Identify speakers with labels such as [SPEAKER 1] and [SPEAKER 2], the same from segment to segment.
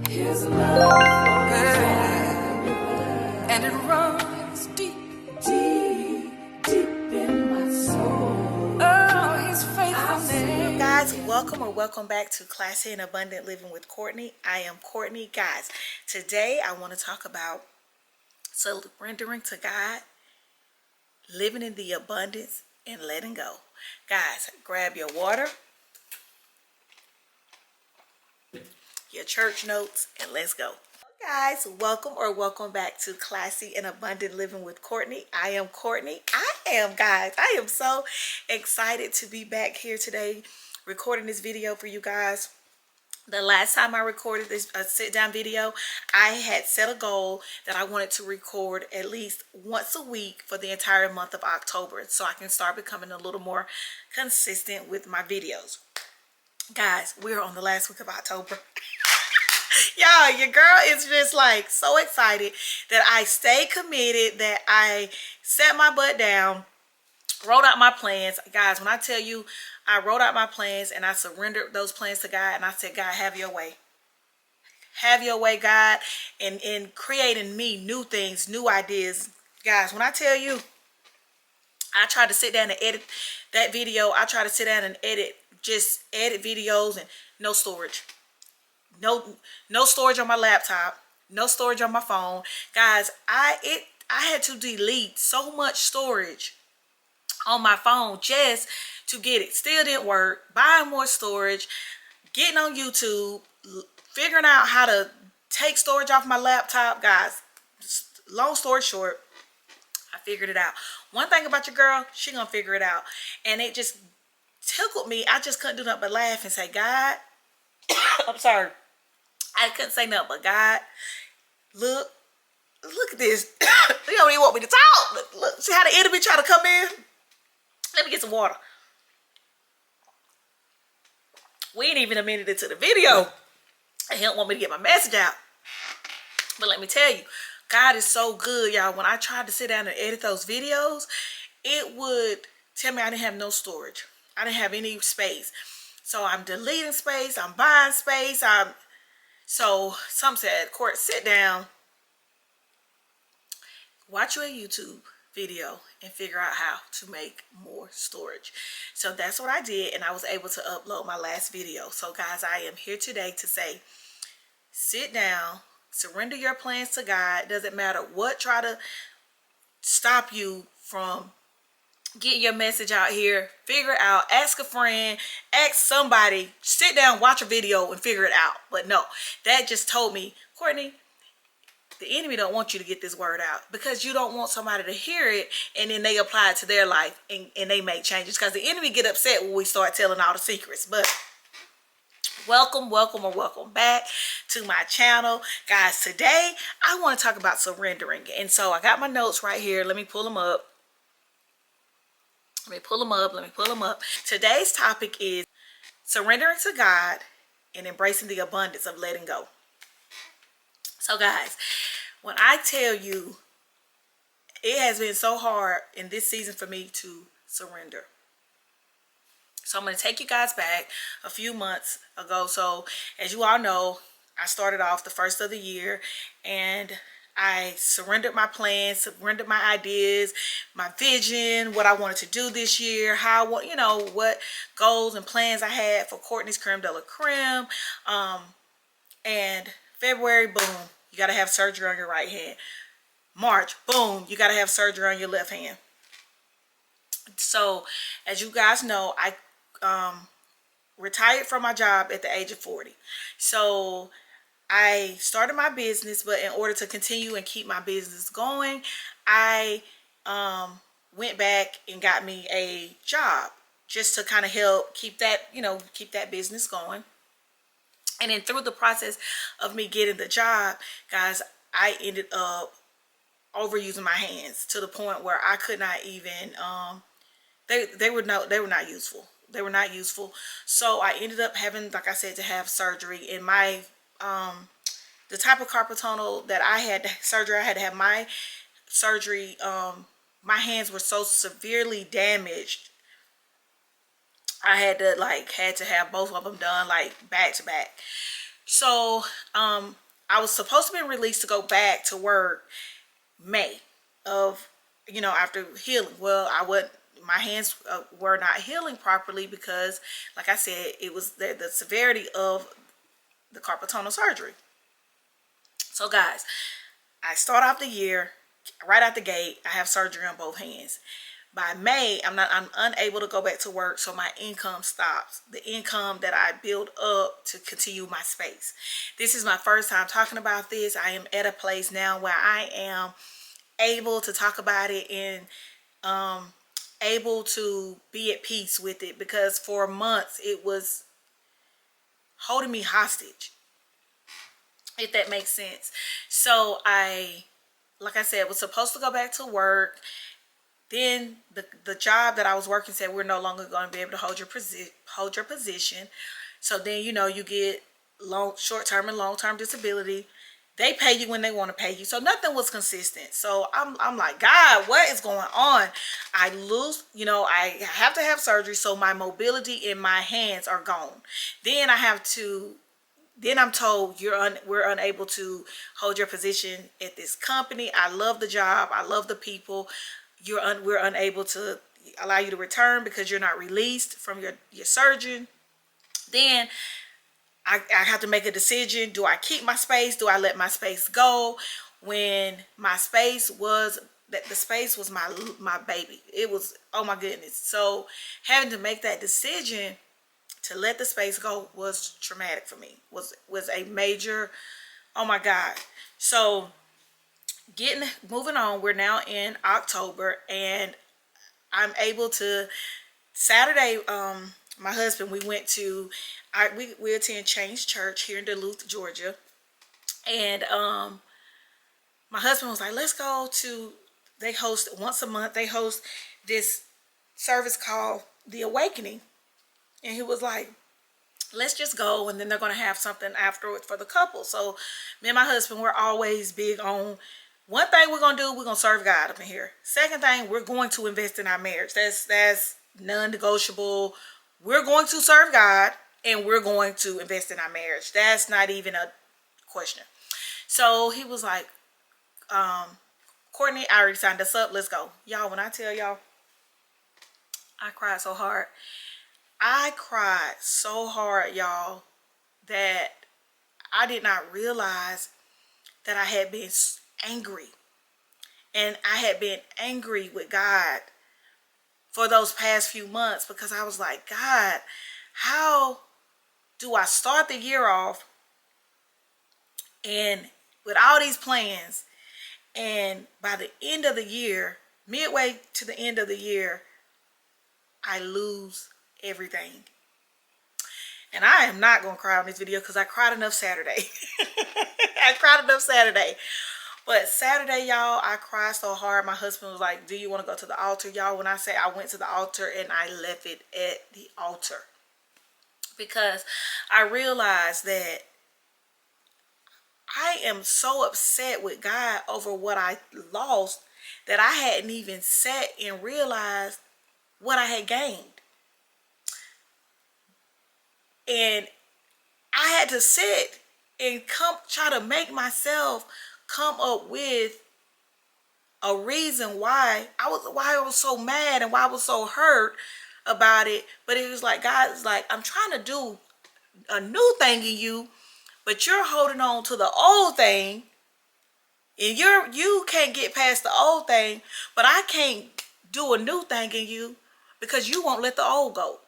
[SPEAKER 1] His love, and it runs deep, deep, deep in my soul. Oh, His faithfulness.
[SPEAKER 2] Guys, welcome or welcome back to Classy and Abundant Living with Courtney. I am Courtney. Guys, today I want to talk about surrendering to God, living in the abundance, and letting go. Guys, grab your water, your church notes, and let's go. Guys, welcome or welcome back to Classy and Abundant Living with Courtney. I am Courtney. Guys, I am so excited to be back here today recording this video for you guys. The last time I recorded this sit-down video, I had set a goal that I wanted to record at least once a week for the entire month of October, so I can start becoming a little more consistent with my videos. Guys, we're on the last week of October. Y'all, your girl is just like so excited that I stay committed, that I set my butt down, wrote out my plans. Guys, when I tell you I wrote out my plans and I surrendered those plans to God, and I said, God, have your way. Have your way, God, in creating me new things, new ideas. Guys, when I tell you, I tried to sit down and edit that video. I tried to sit down and just edit videos, and no storage. No storage on my laptop, no storage on my phone. Guys, I had to delete so much storage on my phone just to get it. Still didn't work. Buying more storage, getting on YouTube, figuring out how to take storage off my laptop. Guys, long story short, I figured it out. One thing about your girl, she gonna figure it out. And it just tickled me. I just couldn't do nothing but laugh and say, God, I'm sorry. I couldn't say nothing but, God, look at this. You don't even want me to talk. Look, see how the enemy try to come in? Let me get some water. We ain't even a minute into the video, and he don't want me to get my message out. But let me tell you, God is so good, y'all. When I tried to sit down and edit those videos, it would tell me I didn't have no storage. I didn't have any space. So I'm deleting space. I'm buying space. So some said, Court, sit down, watch your YouTube video, and figure out how to make more storage. So that's what I did, and I was able to upload my last video. So guys, I am here today to say, sit down, surrender your plans to God. Doesn't matter what try to stop you from getting your message out here. Figure it out. Ask a friend, ask somebody, sit down, watch a video, and figure it out. But no, that just told me, Courtney, the enemy don't want you to get this word out, because you don't want somebody to hear it and then they apply it to their life and they make changes, because the enemy get upset when we start telling all the secrets. But welcome or welcome back to my channel. Guys, today I want to talk about surrendering. And so I got my notes right here. Let me pull them up. Let me pull them up. Today's topic is surrendering to God and embracing the abundance of letting go. So guys, when I tell you, it has been so hard in this season for me to surrender. So I'm going to take you guys back a few months ago. So as you all know, I started off the first of the year, and I surrendered my plans, surrendered my ideas, my vision, what I wanted to do this year, how I want, you know, what goals and plans I had for Courtney's Creme de la Creme. And February, boom, you got to have surgery on your right hand. March, boom, you got to have surgery on your left hand. So as you guys know, I retired from my job at the age of 40. So I started my business, but in order to continue and keep my business going, I went back and got me a job just to kind of help keep that, keep that business going. And then through the process of me getting the job, guys, I ended up overusing my hands to the point where I could not even, they were not useful. They were not useful. So I ended up having, like I said, to have surgery. And my the type of carpal tunnel that I had surgery, I had to have my surgery. My hands were so severely damaged, I had to have both of them done like back to back. So I was supposed to be released to go back to work May of, after healing. Well, my hands were not healing properly because, like I said, it was the severity of the carpal tunnel surgery. So guys, I start off the year right out the gate. I have surgery on both hands. By May, I'm unable to go back to work, so my income stops. The income that I build up to continue my space. This is my first time talking about this. I am at a place now where I am able to talk about it and able to be at peace with it, because for months it was holding me hostage, if that makes sense. So like I said, was supposed to go back to work. Then the job that I was working said we're no longer going to be able to hold your position. So then, you get short-term and long-term disability. They pay you when they want to pay you. So nothing was consistent. So I'm like, God, what is going on? I lose, I have to have surgery, so my mobility in my hands are gone. Then I'm told we're unable to hold your position at this company. I love the job. I love the people. We're unable to allow you to return because you're not released from your surgeon. Then I have to make a decision. Do I keep my space? Do I let my space go? When my space was, the space was my baby. It was, oh my goodness. So having to make that decision to let the space go was traumatic for me. Was a major, oh my God. So moving on, we're now in October, and I'm able to, Saturday, my husband, we went to, we attend Change Church here in Duluth, Georgia. And my husband was like, let's go to, they host once a month, they host this service called The Awakening. And he was like, let's just go, and then they're going to have something afterwards for the couple. So me and my husband, we're always big on, one thing we're going to do, we're going to serve God up in here. Second thing, we're going to invest in our marriage. That's non-negotiable. We're going to serve God, and we're going to invest in our marriage. That's not even a question. So he was like, Courtney, I already signed us up. Let's go. Y'all, when I tell y'all, I cried so hard. I cried so hard, y'all, that I did not realize that I had been angry. And I had been angry with God for those past few months, because I was like, God, how do I start the year off and with all these plans, and by the end of the year, midway to the end of the year, I lose everything? And I am not going to cry on this video because I cried enough Saturday. I cried enough Saturday. But Saturday, y'all, I cried so hard. My husband was like, do you want to go to the altar? Y'all, when I say I went to the altar, and I left it at the altar, because I realized that I am so upset with God over what I lost that I hadn't even sat and realized what I had gained. And I had to sit and try to make myself come up with a reason why I was so mad and why I was so hurt about it. But it was like, God is like, I'm trying to do a new thing in you, but you're holding on to the old thing, and you can't get past the old thing, but I can't do a new thing in you because you won't let the old go.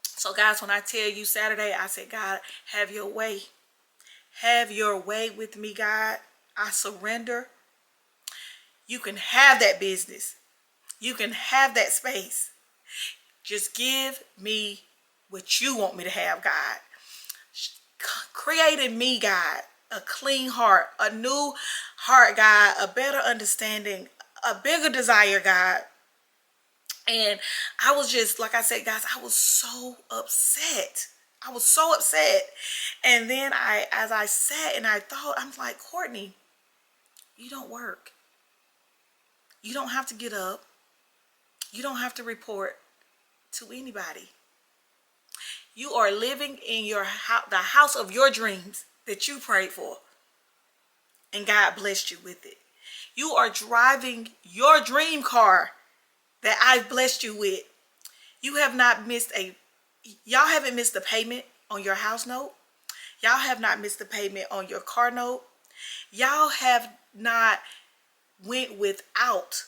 [SPEAKER 2] So guys, when I tell you Saturday, I said, God, have your way. Have your way with me, God. I surrender. You can have that business. You can have that space. Just give me what you want me to have, God. Create in me, God, a clean heart, a new heart, God, a better understanding, a bigger desire, God. And I was just, like I said, guys, I was so upset. I was so upset. And then as I sat and I thought, I'm like, Courtney, you don't work. You don't have to get up. You don't have to report to anybody. You are living in your house, the house of your dreams that you prayed for, and God blessed you with it. You are driving your dream car that I've blessed you with. You have not missed y'all haven't missed the payment on your house note. Y'all have not missed the payment on your car note. Y'all have not went without.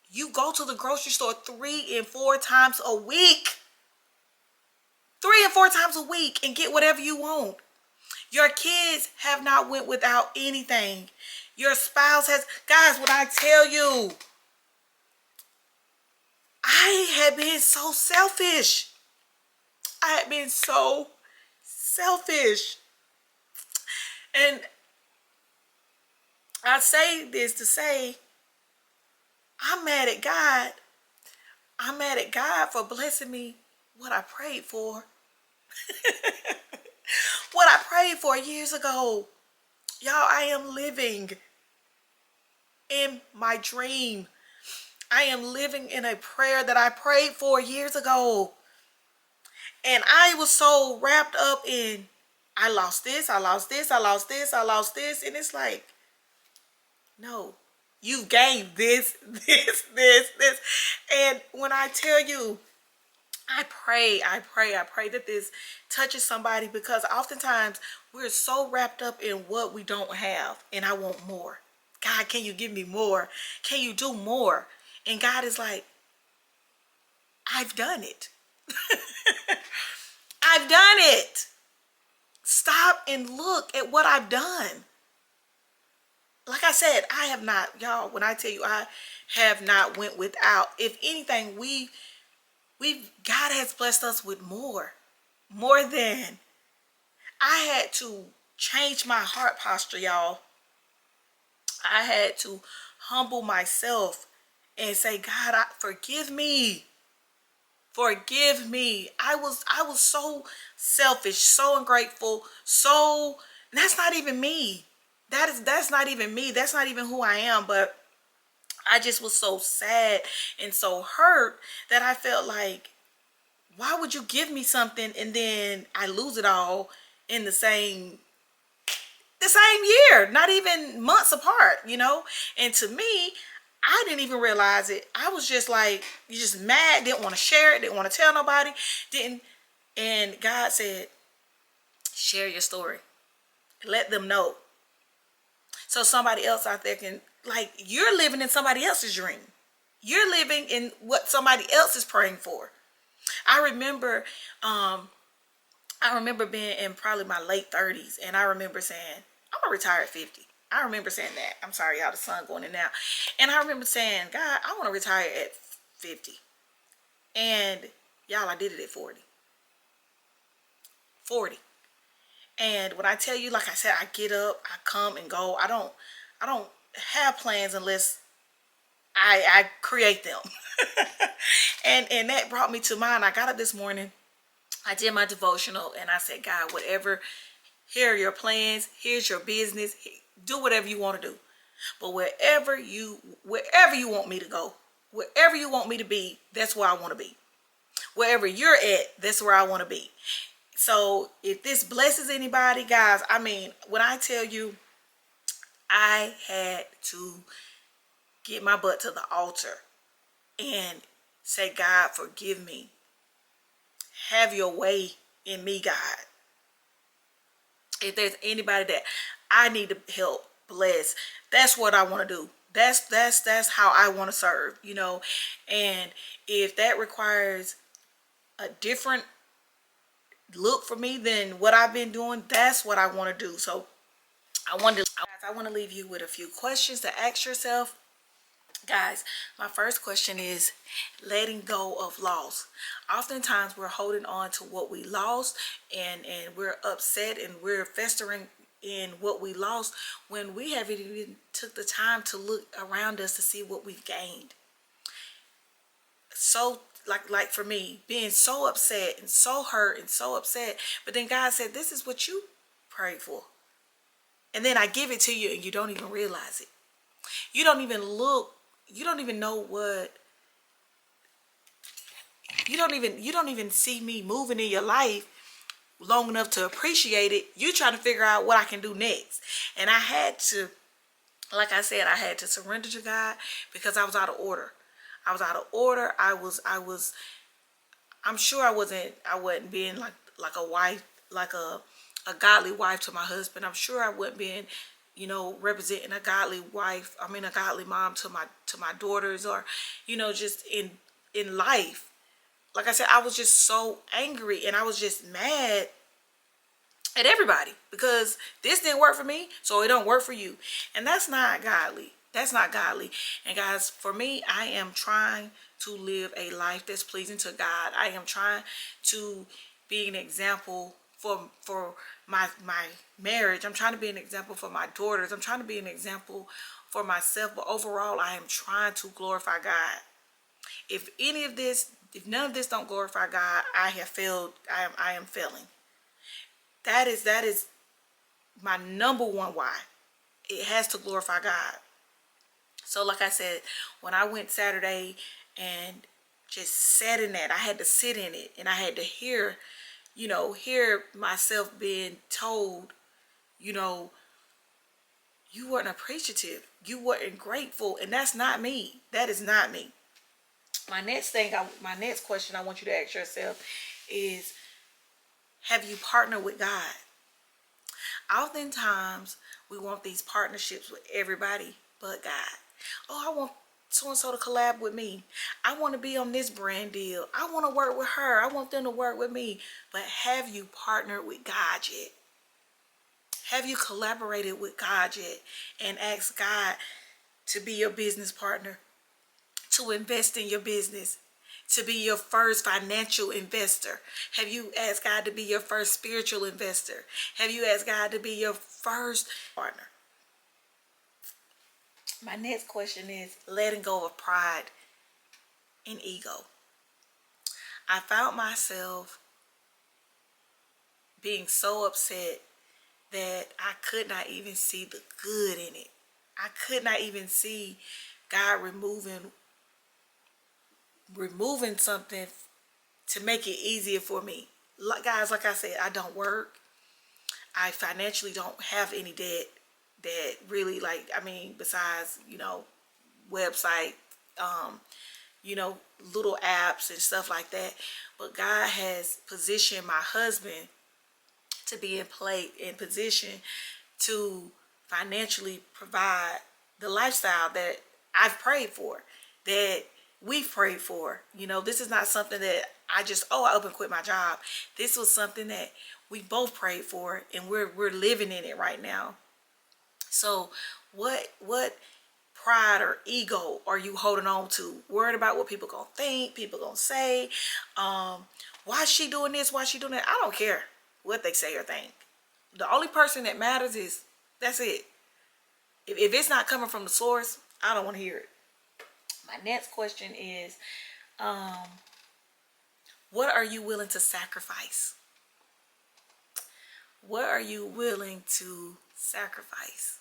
[SPEAKER 2] You go to the grocery store 3 and 4 times a week. 3 and 4 times a week and get whatever you want. Your kids have not went without anything. Your spouse has. Guys, when I tell you, I had been so selfish. I had been so selfish. And I say this to say, I'm mad at God. I'm mad at God for blessing me what I prayed for. What I prayed for years ago. Y'all, I am living in my dream. I am living in a prayer that I prayed for years ago. And I was so wrapped up in, I lost this, I lost this, I lost this, I lost this. And it's like, no, you've gained this, this. And when I tell you, I pray that this touches somebody, because oftentimes we're so wrapped up in what we don't have, and I want more. God, can you give me more? Can you do more? And God is like, I've done it. I've done it. Stop and look at what I've done. Like I said, I have not, y'all, when I tell you I have not went without. If anything, God has blessed us with more than. I had to change my heart posture, y'all. I had to humble myself and say, God, forgive me. Forgive me. I was so selfish, so ungrateful, so that's not even me. That's not even me. That's not even who I am. But I just was so sad and so hurt that I felt like, why would you give me something and then I lose it all in the same year, not even months apart, you know? And to me, I didn't even realize it. I was just like, you just mad, didn't want to share it, didn't want to tell nobody, didn't. And God said, share your story. Let them know. So somebody else out there can, like, you're living in somebody else's dream. You're living in what somebody else is praying for. I remember being in probably my late 30s, and I remember saying, I'm gonna retire at 50. I remember saying that. I'm sorry, y'all, the sun going in now. And I remember saying, God, I want to retire at 50. And y'all, I did it at 40. And when I tell you, like I said, I get up, I come and go. I don't have plans unless I create them. and that brought me to mind. I got up this morning, I did my devotional, and I said, God, whatever, here are your plans, here's your business, do whatever you want to do. But wherever you want me to go, wherever you want me to be, that's where I want to be. Wherever you're at, that's where I want to be. So if this blesses anybody, guys, I mean, when I tell you, I had to get my butt to the altar and say, God, forgive me. Have your way in me, God. If there's anybody that I need to help, bless, that's what I want to do. That's how I want to serve, you know. And if that requires a different look for me than what I've been doing, that's what I want to do. So I want to leave you with a few questions to ask yourself. Guys, my first question is letting go of loss. Oftentimes we're holding on to what we lost, and we're upset and we're festering in what we lost when we haven't even took the time to look around us to see what we've gained. So like for me, being so upset and so hurt and so upset, but then God said, this is what you prayed for. And then I give it to you and you don't even realize it. You don't even look, you don't even know what, you don't even see me moving in your life. long enough to appreciate it, you trying to figure out what I can do next. And I had to, like I said, I had to surrender to God because I was out of order. I was out of order. I'm sure I wasn't being like a wife, like a godly wife to my husband. I'm sure I wasn't being, you know, representing a godly wife. I mean, a godly mom to my daughters, or, you know, just in life. Like I said, I was just so angry, and I was just mad at everybody because this didn't work for me, so it don't work for you. And that's not godly. That's not godly. And guys, for me, I am trying to live a life that's pleasing to God. I am trying to be an example for my marriage. I'm trying to be an example for my daughters. I'm trying to be an example for myself. But overall, I am trying to glorify God. If none of this don't glorify God, I have failed. I am failing. That is my number one why. It has to glorify God. So like I said, when I went Saturday and just sat in that, I had to sit in it, and I had to hear myself being told, you know, you weren't appreciative, you weren't grateful, and that's not me. That is not me. My next question I want you to ask yourself is, have you partnered with God? Oftentimes, we want these partnerships with everybody but God. Oh, I want so-and-so to collab with me. I want to be on this brand deal. I want to work with her. I want them to work with me. But have you partnered with God yet? Have you collaborated with God yet and asked God to be your business partner, to invest in your business, to be your first financial investor? Have you asked God to be your first spiritual investor? Have you asked God to be your first partner? My next question is letting go of pride and ego. I found myself being so upset that I could not even see the good in it. I could not even see God removing something to make it easier for me. Guys, like I said, I don't work. I financially don't have any debt that really, like, I mean, besides, you know, website, little apps and stuff like that. But God has positioned my husband to be in position to financially provide the lifestyle that I've prayed for, that we've prayed for. You know, this is not something that I up and quit my job. This was something that we both prayed for, and we're living in it right now. So what pride or ego are you holding on to? Worried about what people gonna think, people gonna say, why is she doing this, why is she doing that? I don't care what they say or think. The only person that matters is, that's it. If it's not coming from the source, I don't want to hear it. My next question is, what are you willing to sacrifice? What are you willing to sacrifice?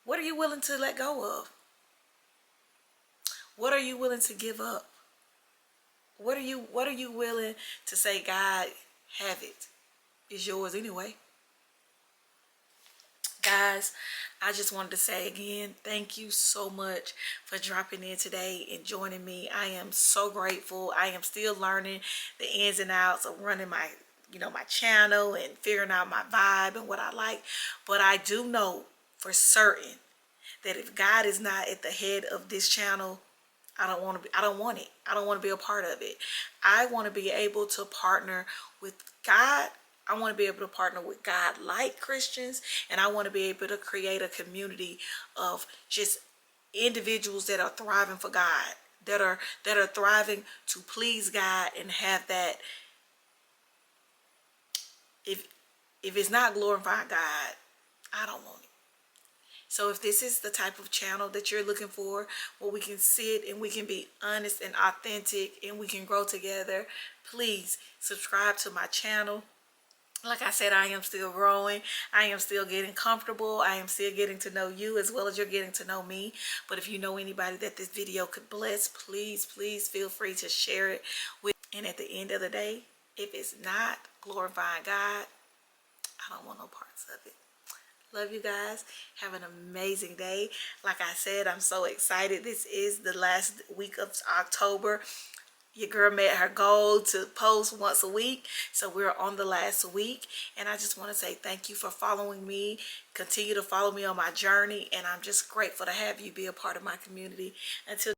[SPEAKER 2] What are you willing to let go of? What are you willing to give up? What are you willing to say, God, have it? It's yours anyway. Guys, I just wanted to say again, thank you so much for dropping in today and joining me. I am so grateful. I am still learning the ins and outs of running my channel and figuring out my vibe and what I like. But I do know for certain that if God is not at the head of this channel, I don't want it. I don't want to be a part of it. I want to be able to partner with God. I want to be able to partner with God-like Christians, and I want to be able to create a community of just individuals that are thriving for God, that are thriving to please God, and have that. If it's not glorifying God, I don't want it. So if this is the type of channel that you're looking for, where we can sit and we can be honest and authentic and we can grow together, please subscribe to my channel. Like I said, I am still growing. I am still getting comfortable. I am still getting to know you as well as you're getting to know me. But if you know anybody that this video could bless, please feel free to share it with. And at the end of the day, if it's not glorifying God, I don't want no parts of it. Love you guys. Have an amazing day. Like I said, I'm so excited. This is the last week of October. Your girl met her goal to post once a week, so we're on the last week, and I just want to say thank you for following me. Continue to follow me on my journey, and I'm just grateful to have you be a part of my community. Until